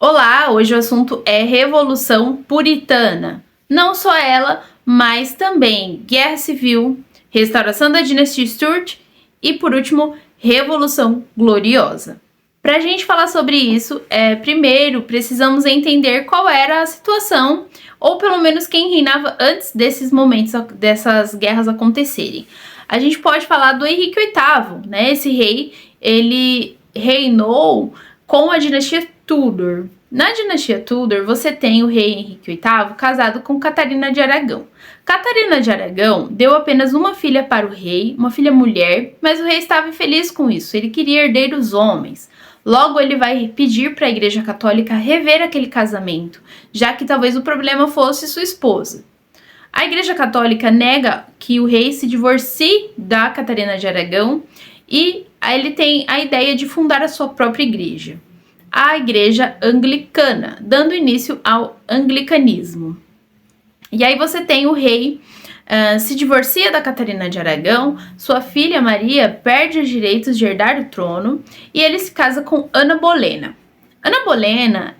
Olá, hoje o assunto é Revolução Puritana. Não só ela, mas também Guerra Civil, restauração da dinastia Stuart e, por último, Revolução Gloriosa. Para a gente falar sobre isso, primeiro precisamos entender qual era a situação, ou pelo menos quem reinava antes desses momentos, dessas guerras acontecerem. A gente pode falar do Henrique VIII, né? Esse rei, ele reinou com a dinastia Tudor. Na dinastia Tudor, você tem o rei Henrique VIII casado com Catarina de Aragão. Catarina de Aragão deu apenas uma filha para o rei, uma filha mulher, mas o rei estava infeliz com isso, ele queria herdeiros homens. Logo, ele vai pedir para a Igreja Católica rever aquele casamento, já que talvez o problema fosse sua esposa. A Igreja Católica nega que o rei se divorcie da Catarina de Aragão e ele tem a ideia de fundar a sua própria igreja, a Igreja Anglicana, dando início ao anglicanismo. E aí você tem o rei se divorcia da Catarina de Aragão, sua filha Maria perde os direitos de herdar o trono e ele se casa com Ana Bolena. Ana Bolena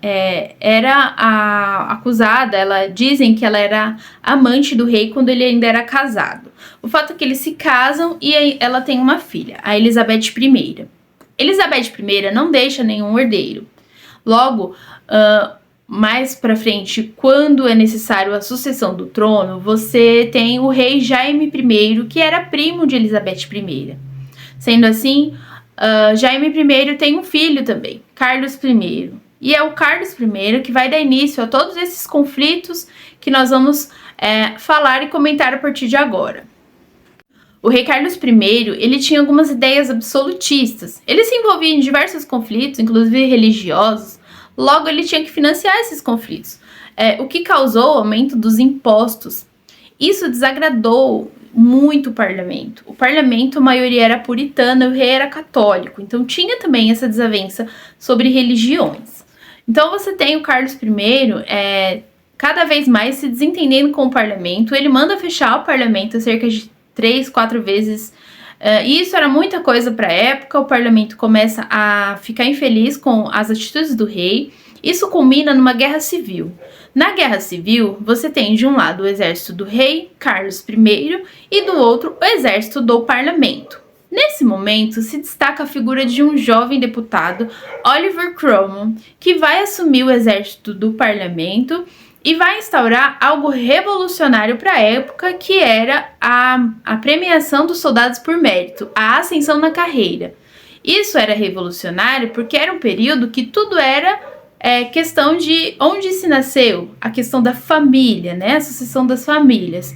era a acusada, dizem que ela era amante do rei quando ele ainda era casado. O fato é que eles se casam e ela tem uma filha, a Elizabeth I. Elizabeth I não deixa nenhum herdeiro. Logo, mais pra frente, quando é necessário a sucessão do trono, você tem o rei Jaime I, que era primo de Elizabeth I. Sendo assim, Jaime I tem um filho também, Carlos I. E é o Carlos I que vai dar início a todos esses conflitos que nós vamos falar e comentar a partir de agora. O rei Carlos I, ele tinha algumas ideias absolutistas. Ele se envolvia em diversos conflitos, inclusive religiosos. Logo, ele tinha que financiar esses conflitos, o que causou o aumento dos impostos. Isso desagradou muito o parlamento. O parlamento, a maioria era puritana, o rei era católico. Então, tinha também essa desavença sobre religiões. Então, você tem o Carlos I, cada vez mais se desentendendo com o parlamento. Ele manda fechar o parlamento cerca de 3, 4 vezes. E isso era muita coisa para a época. O parlamento começa a ficar infeliz com as atitudes do rei. Isso culmina numa guerra civil. Na guerra civil, você tem de um lado o exército do rei Carlos I e do outro o exército do parlamento. Nesse momento, se destaca a figura de um jovem deputado, Oliver Cromwell, que vai assumir o exército do parlamento e vai instaurar algo revolucionário para a época, que era a premiação dos soldados por mérito, a ascensão na carreira. Isso era revolucionário porque era um período que tudo era questão de onde se nasceu, a questão da família, né? A sucessão das famílias.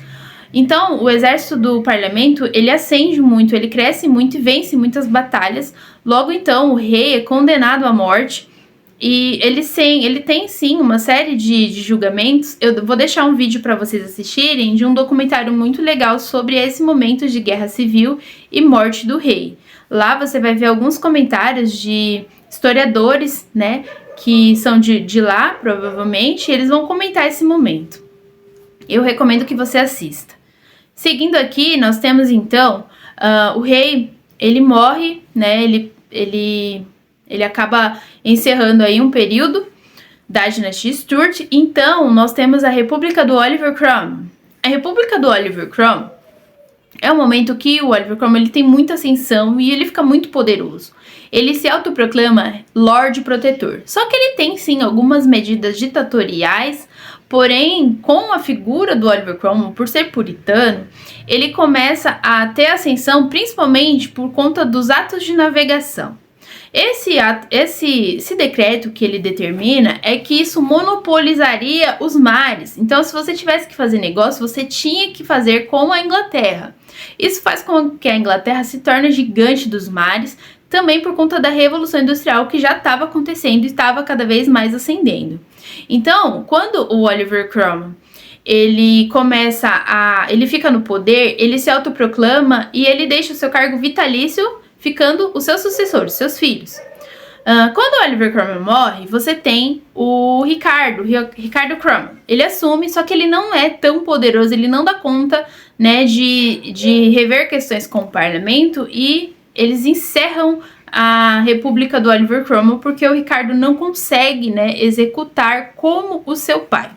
Então, o exército do parlamento, ele ascende muito, ele cresce muito e vence muitas batalhas. Logo, então, o rei é condenado à morte. E ele tem sim uma série de julgamentos. Eu vou deixar um vídeo para vocês assistirem de um documentário muito legal sobre esse momento de guerra civil e morte do rei. Lá você vai ver alguns comentários de historiadores, né, que são de lá, provavelmente, e eles vão comentar esse momento. Eu recomendo que você assista. Seguindo aqui, nós temos então o rei, ele morre, né, ele acaba encerrando aí um período da dinastia Stuart. Então, nós temos a República do Oliver Cromwell. A República do Oliver Cromwell é um momento que o Oliver Cromwell ele tem muita ascensão e ele fica muito poderoso. Ele se autoproclama Lorde Protetor. Só que ele tem, sim, algumas medidas ditatoriais, porém, com a figura do Oliver Cromwell, por ser puritano, ele começa a ter ascensão principalmente por conta dos atos de navegação. Esse decreto que ele determina é que isso monopolizaria os mares. Então, se você tivesse que fazer negócio, você tinha que fazer com a Inglaterra. Isso faz com que a Inglaterra se torne gigante dos mares, também por conta da Revolução Industrial que já estava acontecendo e estava cada vez mais ascendendo. Então, quando o Oliver Cromwell ele fica no poder, ele se autoproclama e ele deixa o seu cargo vitalício, ficando os seus sucessores, seus filhos. Quando o Oliver Cromwell morre, você tem o Ricardo Cromwell. Ele assume, só que ele não é tão poderoso, ele não dá conta, né, de rever questões com o parlamento e eles encerram a República do Oliver Cromwell, porque o Ricardo não consegue, né, executar como o seu pai.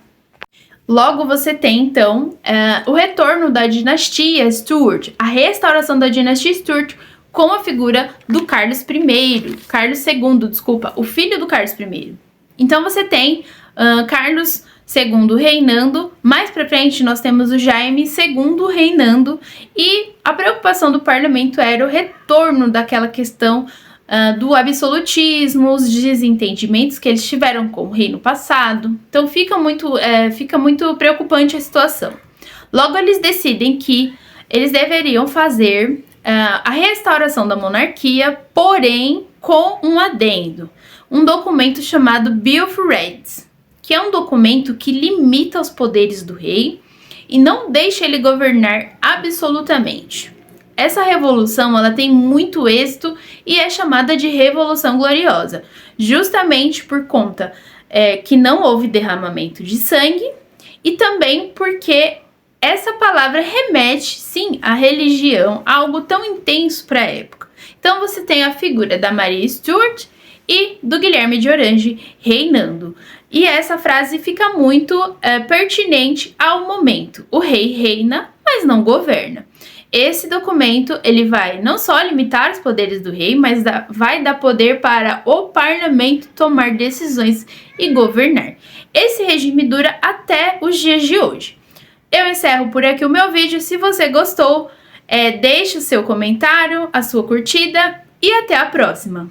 Logo, você tem, então, o retorno da dinastia Stuart, a restauração da dinastia Stuart com a figura do Carlos II, desculpa, o filho do Carlos I. Então, você tem Carlos II reinando, mais pra frente nós temos o Jaime II reinando, e a preocupação do parlamento era o retorno daquela questão do absolutismo, os desentendimentos que eles tiveram com o reino passado. Então fica muito preocupante a situação. Logo, eles decidem que eles deveriam fazer a restauração da monarquia, porém com um adendo, um documento chamado Bill of Rights, que é um documento que limita os poderes do rei e não deixa ele governar absolutamente. Essa revolução, ela tem muito êxito e é chamada de Revolução Gloriosa, justamente por conta que não houve derramamento de sangue e também porque essa palavra remete, sim, à religião, a algo tão intenso para a época. Então você tem a figura da Maria Stuart e do Guilherme de Orange reinando. E essa frase fica muito pertinente ao momento. O rei reina, mas não governa. Esse documento, ele vai não só limitar os poderes do rei, mas vai dar poder para o parlamento tomar decisões e governar. Esse regime dura até os dias de hoje. Eu encerro por aqui o meu vídeo. Se você gostou, deixe o seu comentário, a sua curtida e até a próxima!